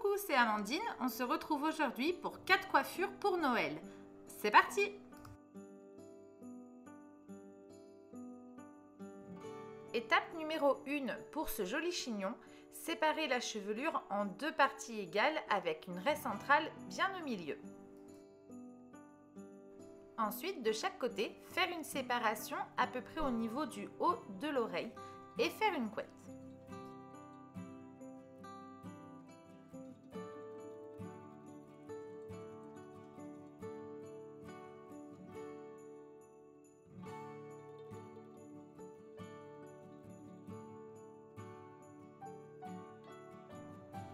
Coucou, c'est Amandine. On se retrouve aujourd'hui pour 4 coiffures pour Noël. C'est parti! Étape numéro 1 pour ce joli chignon, séparer la chevelure en 2 parties égales avec une raie centrale bien au milieu. Ensuite, de chaque côté, faire une séparation à peu près au niveau du haut de l'oreille et faire une couette.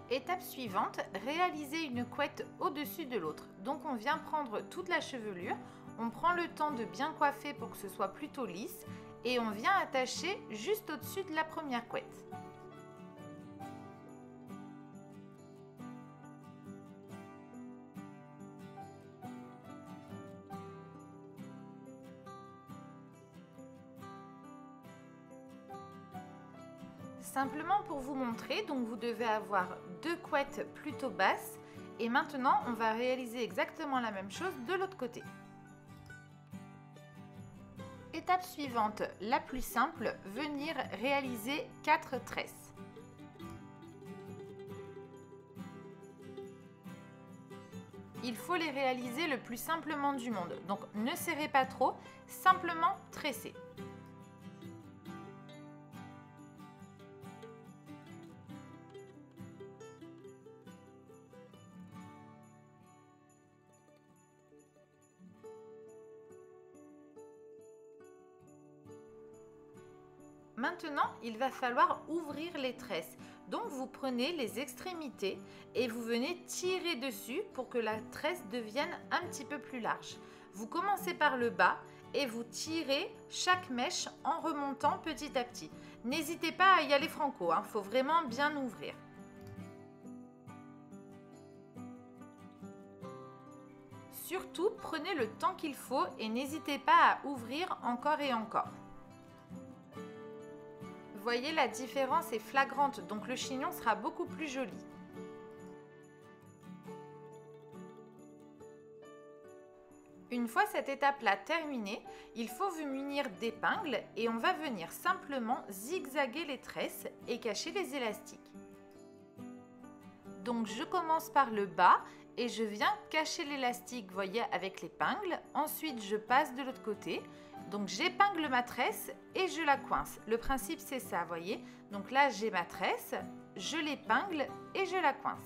Étape suivante, réaliser une couette au-dessus de l'autre. Donc on vient prendre toute la chevelure, on prend le temps de bien coiffer pour que ce soit plutôt lisse et on vient attacher juste au-dessus de la première couette. Simplement pour vous montrer, donc vous devez avoir 2 couettes plutôt basses et maintenant on va réaliser exactement la même chose de l'autre côté. Étape suivante, la plus simple, venir réaliser 4 tresses. Il faut les réaliser le plus simplement du monde, donc ne serrez pas trop, simplement tressez. Maintenant, il va falloir ouvrir les tresses. Donc, vous prenez les extrémités et vous venez tirer dessus pour que la tresse devienne un petit peu plus large. Vous commencez par le bas et vous tirez chaque mèche en remontant petit à petit. N'hésitez pas à y aller franco, il faut vraiment bien ouvrir. Surtout, prenez le temps qu'il faut et n'hésitez pas à ouvrir encore et encore. Vous voyez, la différence est flagrante, donc le chignon sera beaucoup plus joli. Une fois cette étape-là terminée, il faut vous munir d'épingles et on va venir simplement zigzaguer les tresses et cacher les élastiques. Donc je commence par le bas et je viens cacher l'élastique, vous voyez, avec l'épingle. Ensuite, je passe de l'autre côté. Donc j'épingle ma tresse et je la coince. Le principe c'est ça, vous voyez. Donc là j'ai ma tresse, je l'épingle et je la coince.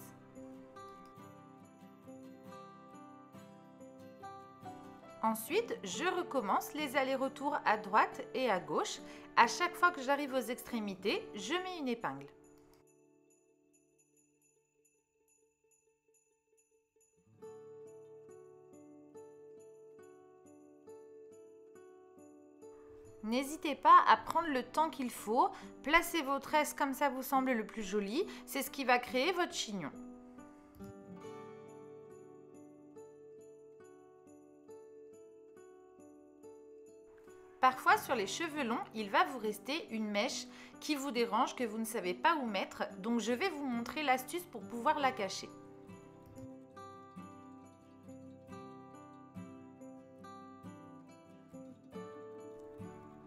Ensuite, je recommence les allers-retours à droite et à gauche. À chaque fois que j'arrive aux extrémités, je mets une épingle. N'hésitez pas à prendre le temps qu'il faut, placez vos tresses comme ça vous semble le plus joli, c'est ce qui va créer votre chignon. Parfois sur les cheveux longs, il va vous rester une mèche qui vous dérange, que vous ne savez pas où mettre, donc je vais vous montrer l'astuce pour pouvoir la cacher.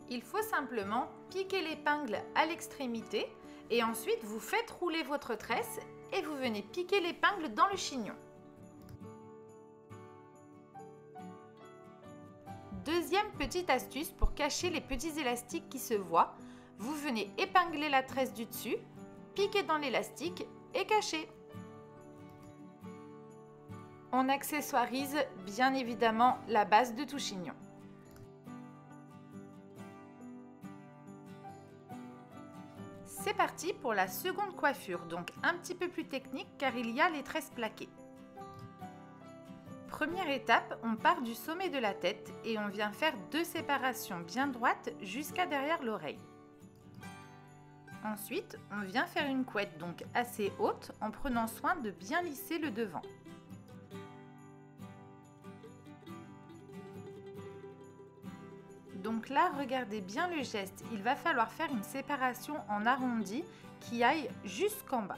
Il faut simplement piquer l'épingle à l'extrémité et ensuite vous faites rouler votre tresse et vous venez piquer l'épingle dans le chignon. Deuxième petite astuce pour cacher les petits élastiques qui se voient, vous venez épingler la tresse du dessus, piquer dans l'élastique et cacher. On accessoirise bien évidemment la base de tout chignon. C'est parti pour la seconde coiffure, donc un petit peu plus technique car il y a les tresses plaquées. Première étape, on part du sommet de la tête et on vient faire 2 séparations bien droites jusqu'à derrière l'oreille. Ensuite, on vient faire une couette donc assez haute en prenant soin de bien lisser le devant. Donc là, regardez bien le geste, il va falloir faire une séparation en arrondi qui aille jusqu'en bas.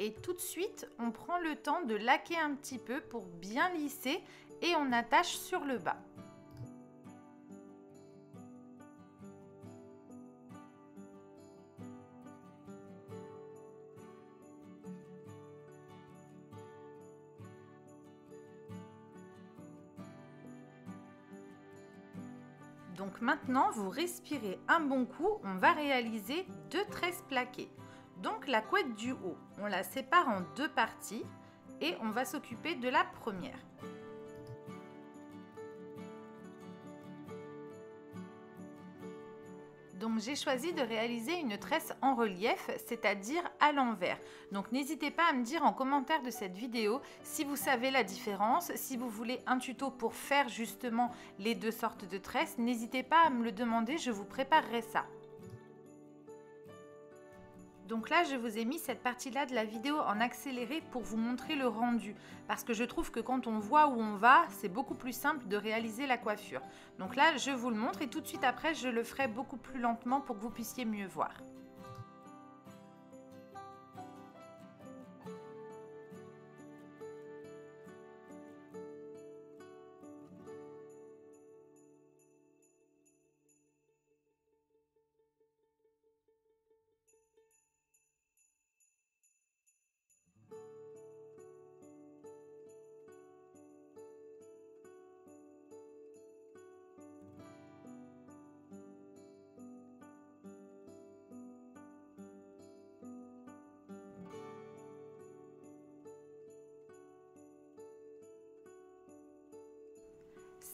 et tout de suite, on prend le temps de laquer un petit peu pour bien lisser et on attache sur le bas. Donc maintenant, vous respirez un bon coup, on va réaliser 2 tresses plaquées. Donc la couette du haut, on la sépare en 2 parties et on va s'occuper de la première. Donc j'ai choisi de réaliser une tresse en relief, c'est-à-dire à l'envers. Donc n'hésitez pas à me dire en commentaire de cette vidéo si vous savez la différence, si vous voulez un tuto pour faire justement les 2 sortes de tresses, n'hésitez pas à me le demander, je vous préparerai ça. Donc là, je vous ai mis cette partie-là de la vidéo en accéléré pour vous montrer le rendu. Parce que je trouve que quand on voit où on va, c'est beaucoup plus simple de réaliser la coiffure. Donc là, je vous le montre et tout de suite après, je le ferai beaucoup plus lentement pour que vous puissiez mieux voir.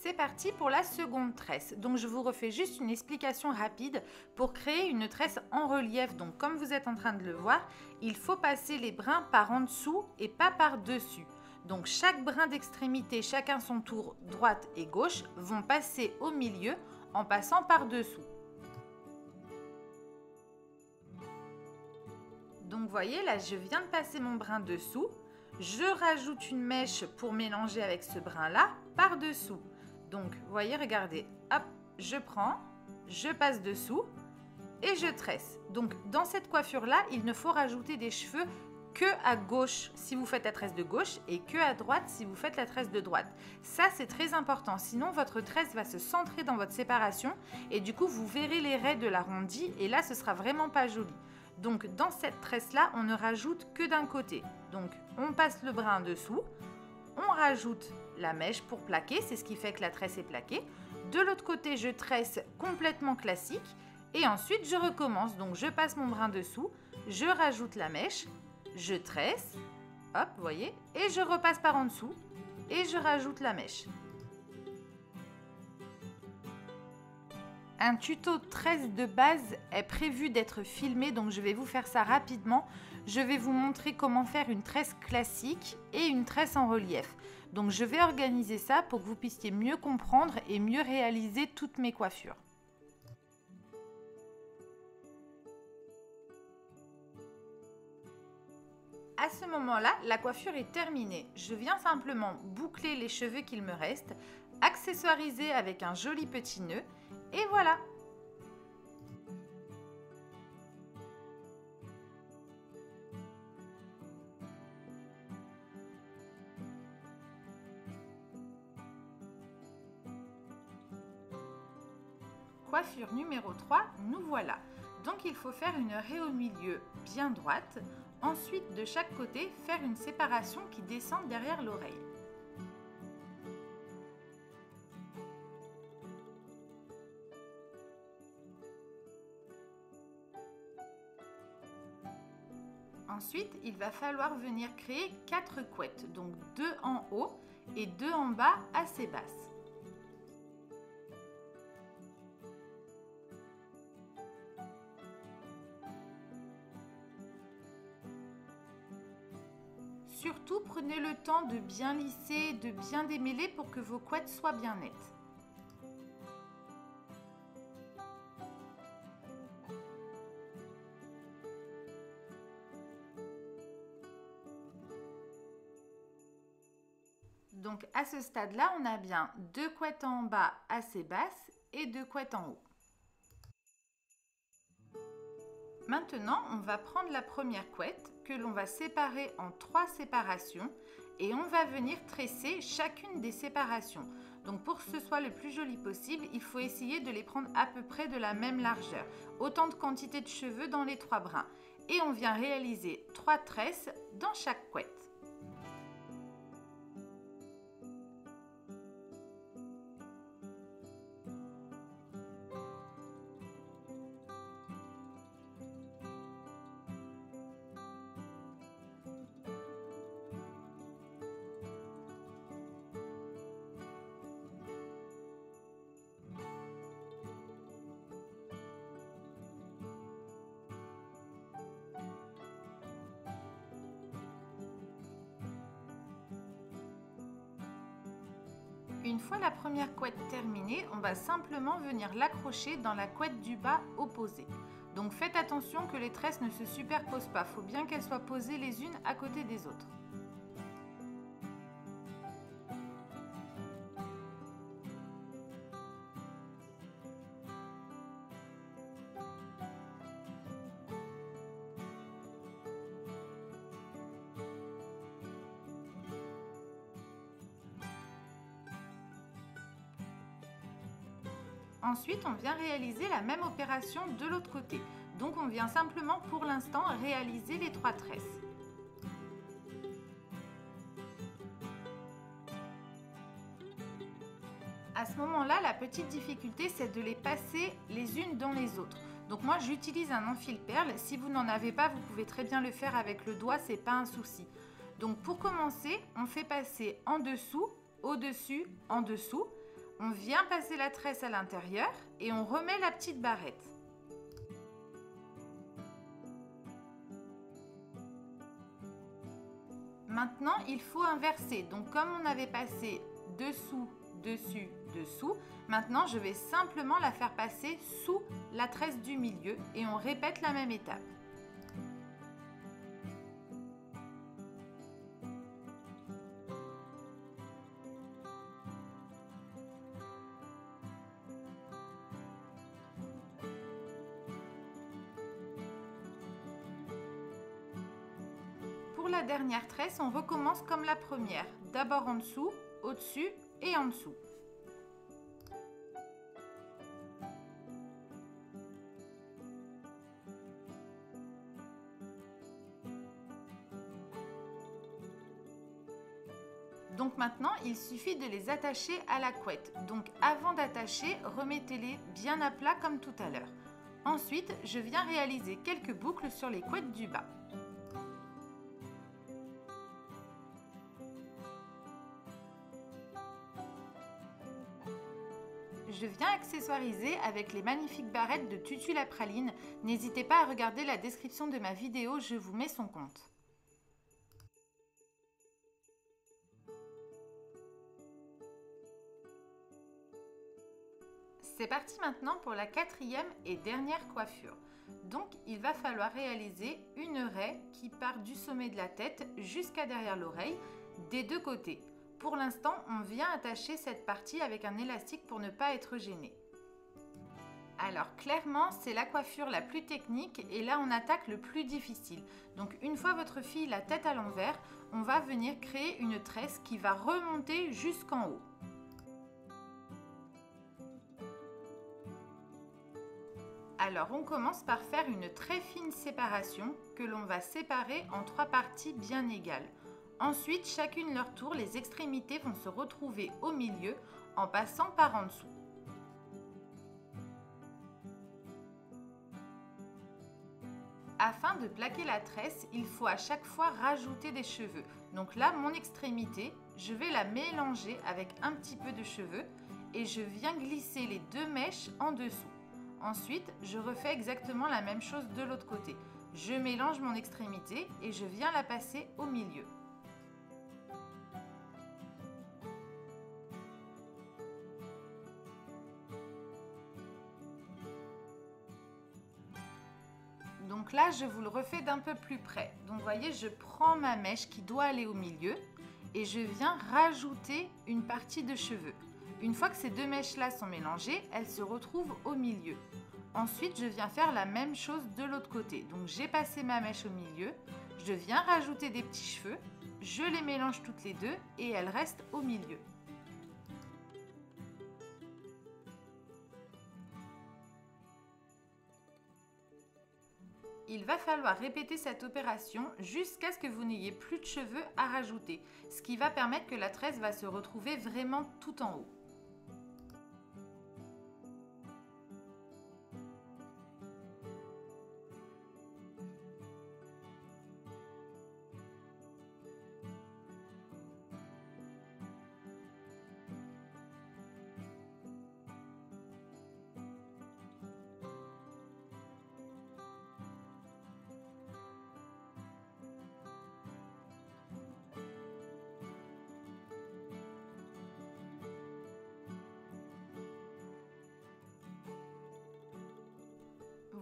C'est parti pour la seconde tresse. Donc je vous refais juste une explication rapide pour créer une tresse en relief. Donc comme vous êtes en train de le voir, il faut passer les brins par en dessous et pas par dessus. Donc chaque brin d'extrémité, chacun son tour, droite et gauche, vont passer au milieu en passant par dessous. Donc vous voyez là, je viens de passer mon brin dessous. Je rajoute une mèche pour mélanger avec ce brin là par dessous. Donc, vous voyez, regardez, hop, je prends, je passe dessous et je tresse. Donc, dans cette coiffure-là, il ne faut rajouter des cheveux que à gauche si vous faites la tresse de gauche et que à droite si vous faites la tresse de droite. Ça, c'est très important. Sinon, votre tresse va se centrer dans votre séparation et du coup, vous verrez les raies de l'arrondi et là, ce sera vraiment pas joli. Donc, dans cette tresse-là, on ne rajoute que d'un côté. Donc, on passe le brin en dessous, on rajoute la mèche pour plaquer, c'est ce qui fait que la tresse est plaquée. De l'autre côté, je tresse complètement classique et ensuite je recommence. Donc je passe mon brin dessous, je rajoute la mèche, je tresse, hop, vous voyez, et je repasse par en dessous et je rajoute la mèche. Un tuto tresse de base est prévu d'être filmé, donc je vais vous faire ça rapidement. Je vais vous montrer comment faire une tresse classique et une tresse en relief. Donc je vais organiser ça pour que vous puissiez mieux comprendre et mieux réaliser toutes mes coiffures. À ce moment-là, la coiffure est terminée. Je viens simplement boucler les cheveux qu'il me reste, accessoiriser avec un joli petit nœud et voilà! Coiffure numéro 3, nous voilà. Donc il faut faire une raie au milieu bien droite. Ensuite, de chaque côté, faire une séparation qui descend derrière l'oreille. Ensuite, il va falloir venir créer 4 couettes, donc 2 en haut et 2 en bas assez basses. Surtout, prenez le temps de bien lisser, de bien démêler pour que vos couettes soient bien nettes. Donc à ce stade-là, on a bien 2 couettes en bas assez basses et 2 couettes en haut. Maintenant, on va prendre la première couette que l'on va séparer en 3 séparations et on va venir tresser chacune des séparations. Donc pour que ce soit le plus joli possible, il faut essayer de les prendre à peu près de la même largeur. Autant de quantité de cheveux dans les 3 brins. Et on vient réaliser 3 tresses dans chaque couette. Une fois la première couette terminée, on va simplement venir l'accrocher dans la couette du bas opposée. Donc faites attention que les tresses ne se superposent pas, il faut bien qu'elles soient posées les unes à côté des autres. Ensuite, on vient réaliser la même opération de l'autre côté. Donc, on vient simplement pour l'instant réaliser les 3 tresses. À ce moment-là, la petite difficulté, c'est de les passer les unes dans les autres. Donc moi, j'utilise un enfile-perles. Si vous n'en avez pas, vous pouvez très bien le faire avec le doigt, c'est pas un souci. Donc pour commencer, on fait passer en dessous, au-dessus, en dessous. On vient passer la tresse à l'intérieur et on remet la petite barrette. Maintenant, il faut inverser. Donc comme on avait passé dessous, dessus, dessous, maintenant je vais simplement la faire passer sous la tresse du milieu et on répète la même étape. Pour la dernière tresse, on recommence comme la première. D'abord en dessous, au-dessus et en dessous. Donc maintenant, il suffit de les attacher à la couette. Donc avant d'attacher, remettez-les bien à plat comme tout à l'heure. Ensuite, je viens réaliser quelques boucles sur les couettes du bas. Je viens accessoiriser avec les magnifiques barrettes de Tutu la praline. N'hésitez pas à regarder la description de ma vidéo, je vous mets son compte. C'est parti maintenant pour la 4e et dernière coiffure. Donc il va falloir réaliser une raie qui part du sommet de la tête jusqu'à derrière l'oreille des deux côtés. Pour l'instant, on vient attacher cette partie avec un élastique pour ne pas être gêné. Alors clairement, c'est la coiffure la plus technique et là on attaque le plus difficile. Donc une fois votre fille la tête à l'envers, on va venir créer une tresse qui va remonter jusqu'en haut. Alors on commence par faire une très fine séparation que l'on va séparer en 3 parties bien égales. Ensuite, chacune leur tour, les extrémités vont se retrouver au milieu en passant par en dessous. Afin de plaquer la tresse, il faut à chaque fois rajouter des cheveux. Donc là, mon extrémité, je vais la mélanger avec un petit peu de cheveux et je viens glisser les 2 mèches en dessous. Ensuite, je refais exactement la même chose de l'autre côté. Je mélange mon extrémité et je viens la passer au milieu. Donc là, je vous le refais d'un peu plus près. Donc vous voyez, je prends ma mèche qui doit aller au milieu et je viens rajouter une partie de cheveux. Une fois que ces 2 mèches-là sont mélangées, elles se retrouvent au milieu. Ensuite, je viens faire la même chose de l'autre côté. Donc j'ai passé ma mèche au milieu, Je viens rajouter des petits cheveux, je les mélange toutes les deux et elles restent au milieu. Il va falloir répéter cette opération jusqu'à ce que vous n'ayez plus de cheveux à rajouter, ce qui va permettre que la tresse va se retrouver vraiment tout en haut.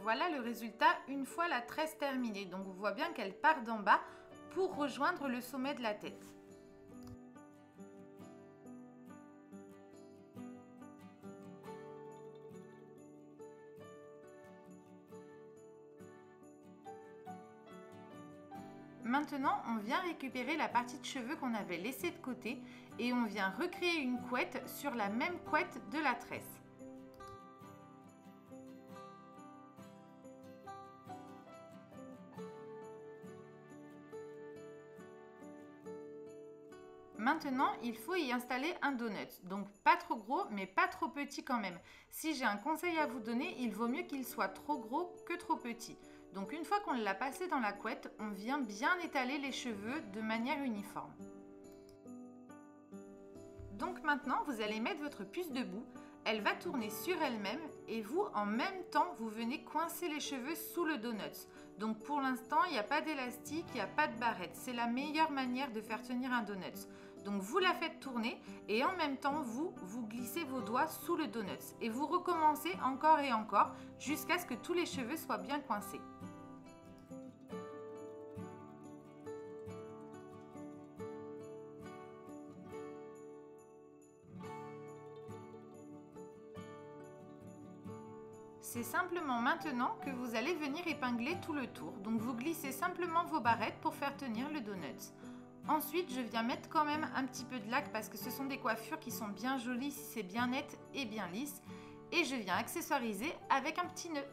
Voilà le résultat une fois la tresse terminée. Donc on voit bien qu'elle part d'en bas pour rejoindre le sommet de la tête. Maintenant, on vient récupérer la partie de cheveux qu'on avait laissée de côté et on vient recréer une couette sur la même couette de la tresse. Maintenant, il faut y installer un donut, donc pas trop gros mais pas trop petit quand même. Si j'ai un conseil à vous donner, il vaut mieux qu'il soit trop gros que trop petit. Donc une fois qu'on l'a passé dans la couette, on vient bien étaler les cheveux de manière uniforme. Donc maintenant, vous allez mettre votre puce debout, elle va tourner sur elle-même et vous, en même temps, vous venez coincer les cheveux sous le donut. Donc pour l'instant, il n'y a pas d'élastique, il n'y a pas de barrette. C'est la meilleure manière de faire tenir un donut. Donc vous la faites tourner et en même temps, vous glissez vos doigts sous le donut. Et vous recommencez encore et encore jusqu'à ce que tous les cheveux soient bien coincés. C'est simplement maintenant que vous allez venir épingler tout le tour. Donc vous glissez simplement vos barrettes pour faire tenir le donut. Ensuite, je viens mettre quand même un petit peu de laque parce que ce sont des coiffures qui sont bien jolies si c'est bien net et bien lisse. Et je viens accessoiriser avec un petit nœud.